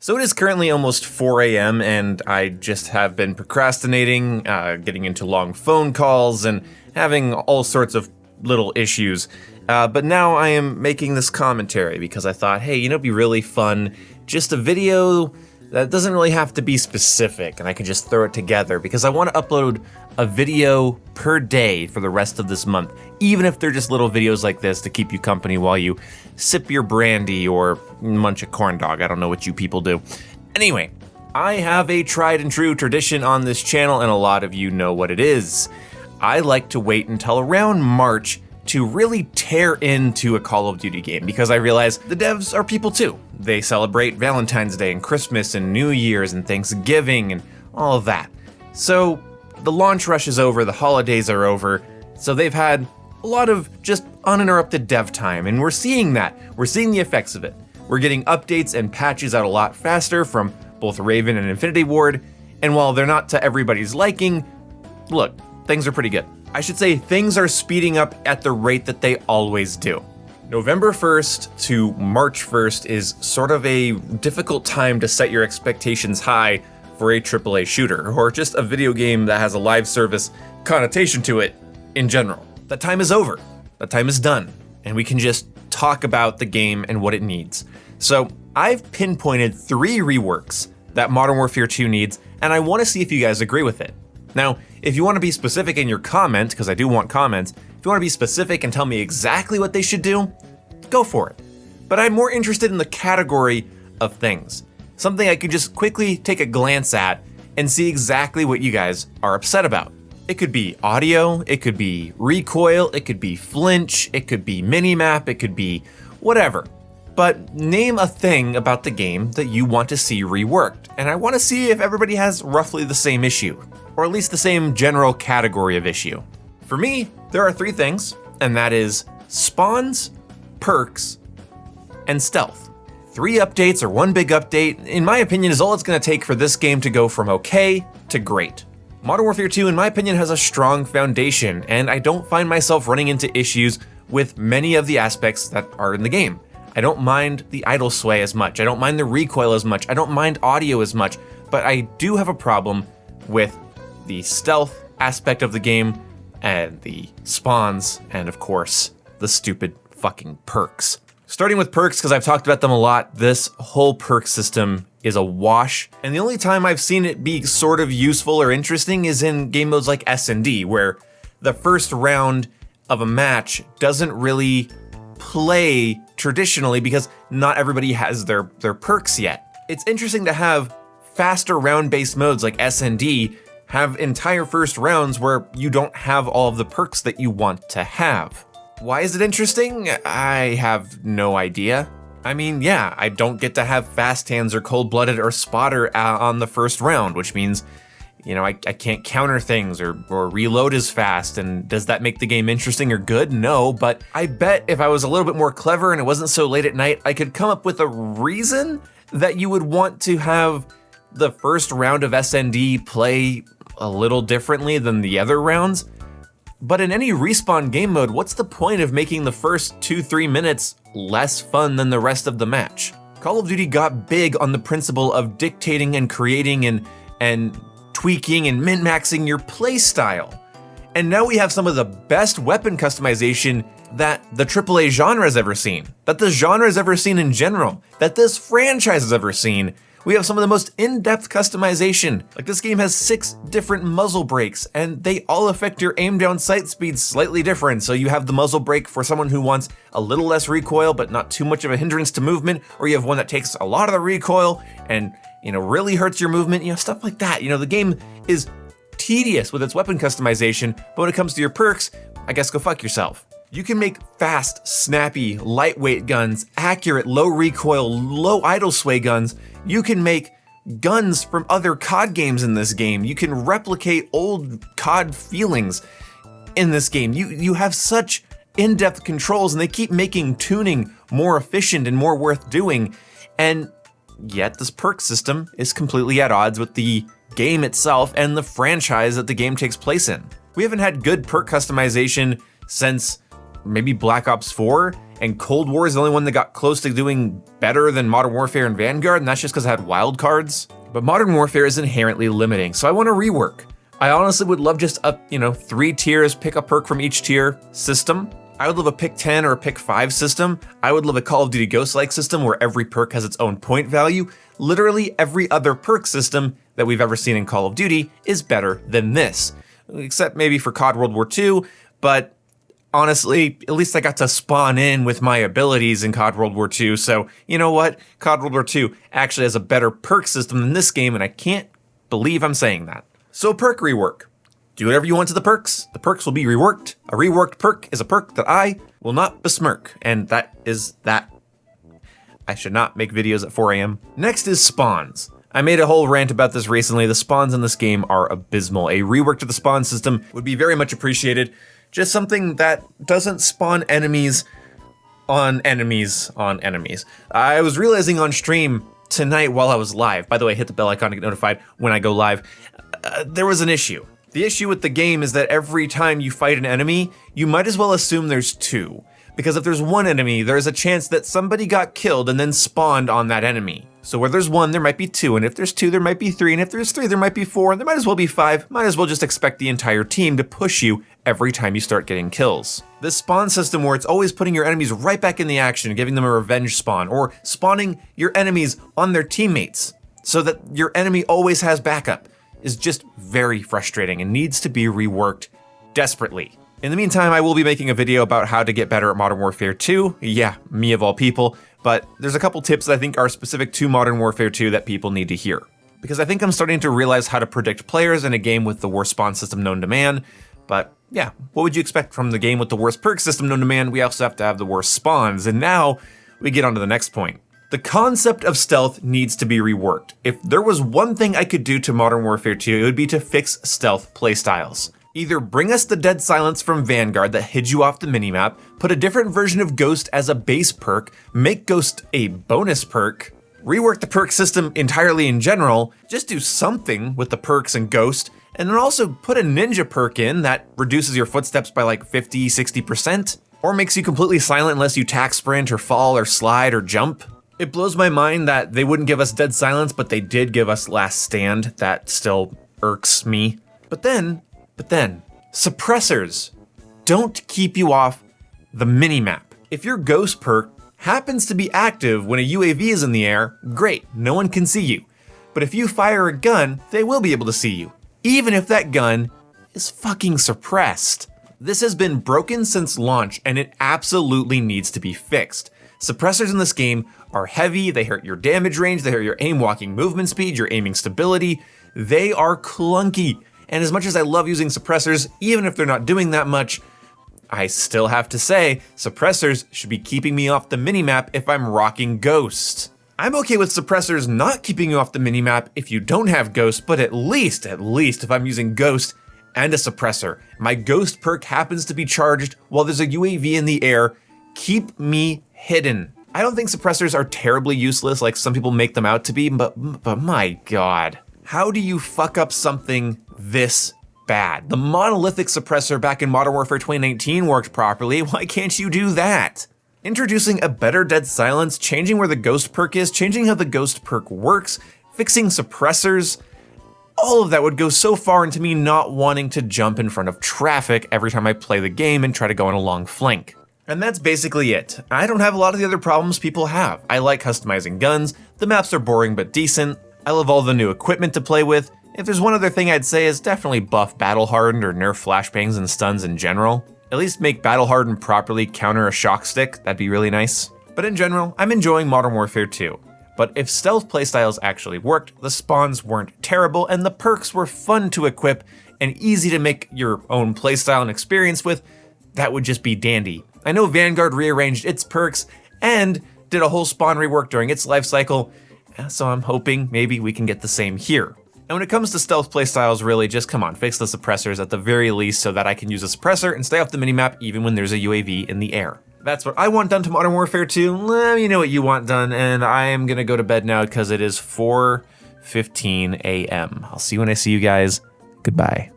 So it is currently almost 4 a.m. and I just have been procrastinating, getting into long phone calls and having all sorts of little issues. But now I am making this commentary because I thought, hey, it'd be really fun, just a video that doesn't really have to be specific and I can just throw it together because I want to upload a video per day for the rest of this month, even if they're just little videos like this to keep you company while you sip your brandy or munch a corn dog. I don't know what you people do. Anyway, I have a tried and true tradition on this channel and a lot of you know what it is. I like to wait until around March to really tear into a Call of Duty game because I realize the devs are people too. They celebrate Valentine's Day and Christmas and New Year's and Thanksgiving and all of that. So the launch rush is over, the holidays are over, so they've had a lot of just uninterrupted dev time, and we're seeing that. We're seeing the effects of it. We're getting updates and patches out a lot faster from both Raven and Infinity Ward, and while they're not to everybody's liking, look, things are pretty good. I should say things are speeding up at the rate that they always do. November 1st to March 1st is sort of a difficult time to set your expectations high for a AAA shooter, or just a video game that has a live service connotation to it in general. That time is over. That time is done. And we can just talk about the game and what it needs. So I've pinpointed 3 reworks that Modern Warfare 2 needs, and I want to see if you guys agree with it. Now, if you want to be specific in your comment, because I do want comments, if you want to be specific and tell me exactly what they should do, go for it. But I'm more interested in the category of things. Something I could just quickly take a glance at and see exactly what you guys are upset about. It could be audio, it could be recoil, it could be flinch, it could be minimap, it could be whatever. But name a thing about the game that you want to see reworked, and I want to see if everybody has roughly the same issue, or at least the same general category of issue. For me, there are 3 things, and that is spawns, perks, and stealth. 3 updates or 1 big update, in my opinion, is all it's going to take for this game to go from okay to great. Modern Warfare 2, in my opinion, has a strong foundation, and I don't find myself running into issues with many of the aspects that are in the game. I don't mind the idle sway as much, I don't mind the recoil as much, I don't mind audio as much, but I do have a problem with the stealth aspect of the game, and the spawns, and of course, the stupid fucking perks. Starting with perks, because I've talked about them a lot, this whole perk system is a wash, and the only time I've seen it be sort of useful or interesting is in game modes like S&D, where the first round of a match doesn't really play traditionally because not everybody has their perks yet. It's interesting to have faster round-based modes like S&D have entire first rounds where you don't have all of the perks that you want to have. Why is it interesting? I have no idea. I mean, yeah, I don't get to have fast hands or cold-blooded or spotter on the first round, which means, I can't counter things or reload as fast. And does that make the game interesting or good? No, but I bet if I was a little bit more clever and it wasn't so late at night, I could come up with a reason that you would want to have the first round of S&D play a little differently than the other rounds. But in any respawn game mode, what's the point of making the first 2-3 minutes less fun than the rest of the match? Call of Duty got big on the principle of dictating and creating and tweaking and min-maxing your playstyle. And now we have some of the best weapon customization that the AAA genre has ever seen, that the genre has ever seen in general, that this franchise has ever seen. We have some of the most in-depth customization. Like, this game has 6 different muzzle brakes, and they all affect your aim down sight speed slightly different. So you have the muzzle brake for someone who wants a little less recoil, but not too much of a hindrance to movement, or you have one that takes a lot of the recoil and, really hurts your movement, stuff like that. The game is tedious with its weapon customization, but when it comes to your perks, I guess go fuck yourself. You can make fast, snappy, lightweight guns, accurate, low recoil, low idle sway guns. You can make guns from other COD games in this game. You can replicate old COD feelings in this game. You have such in-depth controls, and they keep making tuning more efficient and more worth doing. And yet this perk system is completely at odds with the game itself and the franchise that the game takes place in. We haven't had good perk customization since maybe Black Ops 4, and Cold War is the only one that got close to doing better than Modern Warfare and Vanguard, and that's just because it had wildcards. But Modern Warfare is inherently limiting, so I want to rework. I honestly would love just a, 3 tiers, pick a perk from each tier system. I would love a pick 10 or a pick 5 system. I would love a Call of Duty Ghost-like system where every perk has its own point value. Literally every other perk system that we've ever seen in Call of Duty is better than this. Except maybe for COD World War II, but honestly, at least I got to spawn in with my abilities in COD World War II, so you know what? COD World War II actually has a better perk system than this game, and I can't believe I'm saying that. So perk rework. Do whatever you want to the perks will be reworked. A reworked perk is a perk that I will not besmirk, and that is that. I should not make videos at 4 a.m. Next is spawns. I made a whole rant about this recently. The spawns in this game are abysmal. A rework to the spawn system would be very much appreciated. Just something that doesn't spawn enemies on enemies on enemies. I was realizing on stream tonight while I was live, by the way, hit the bell icon to get notified when I go live, there was an issue. The issue with the game is that every time you fight an enemy, you might as well assume there's 2. Because if there's 1 enemy, there's a chance that somebody got killed and then spawned on that enemy. So where there's 1, there might be 2, and if there's 2, there might be 3, and if there's 3, there might be 4, and there might as well be 5. Might as well just expect the entire team to push you every time you start getting kills. This spawn system where it's always putting your enemies right back in the action and giving them a revenge spawn, or spawning your enemies on their teammates so that your enemy always has backup, is just very frustrating and needs to be reworked desperately. In the meantime, I will be making a video about how to get better at Modern Warfare 2. Yeah, me of all people, but there's a couple tips that I think are specific to Modern Warfare 2 that people need to hear. Because I think I'm starting to realize how to predict players in a game with the worst spawn system known to man. But yeah, what would you expect from the game with the worst perk system known to man? We also have to have the worst spawns, and now we get on to the next point. The concept of stealth needs to be reworked. If there was one thing I could do to Modern Warfare 2, it would be to fix stealth playstyles. Either bring us the dead silence from Vanguard that hid you off the minimap, put a different version of Ghost as a base perk, make Ghost a bonus perk, rework the perk system entirely in general, just do something with the perks and Ghost, and then also put a ninja perk in that reduces your footsteps by like 50, 60%, or makes you completely silent unless you tack sprint or fall or slide or jump. It blows my mind that they wouldn't give us dead silence, but they did give us last stand. That still irks me. But then, suppressors don't keep you off the minimap. If your ghost perk happens to be active when a UAV is in the air, great, no one can see you. But if you fire a gun, they will be able to see you, even if that gun is fucking suppressed. This has been broken since launch, and it absolutely needs to be fixed. Suppressors in this game are heavy, they hurt your damage range, they hurt your aim walking movement speed, your aiming stability. They are clunky. And as much as I love using suppressors, even if they're not doing that much, I still have to say, suppressors should be keeping me off the minimap if I'm rocking Ghost. I'm okay with suppressors not keeping you off the minimap if you don't have Ghost, but at least if I'm using Ghost and a suppressor, my Ghost perk happens to be charged while there's a UAV in the air, keep me hidden. I don't think suppressors are terribly useless like some people make them out to be, but my god. How do you fuck up something this bad? The monolithic suppressor back in Modern Warfare 2019 worked properly, why can't you do that? Introducing a better dead silence, changing where the ghost perk is, changing how the ghost perk works, fixing suppressors, all of that would go so far into me not wanting to jump in front of traffic every time I play the game and try to go on a long flank. And that's basically it. I don't have a lot of the other problems people have. I like customizing guns, the maps are boring but decent, I love all the new equipment to play with. If there's one other thing I'd say is definitely buff battle hardened or nerf flashbangs and stuns in general. At least make battle hardened properly counter a shock stick, that'd be really nice. But in general, I'm enjoying Modern Warfare 2. But if stealth playstyles actually worked, the spawns weren't terrible, and the perks were fun to equip and easy to make your own playstyle and experience with, that would just be dandy. I know Vanguard rearranged its perks and did a whole spawn rework during its life cycle, so I'm hoping maybe we can get the same here. And when it comes to stealth playstyles, really just come on, fix the suppressors at the very least so that I can use a suppressor and stay off the minimap even when there's a UAV in the air. That's what I want done to Modern Warfare 2. Let me know what you want done, and I am gonna go to bed now because it is 4:15 a.m. I'll see you when I see you guys. Goodbye.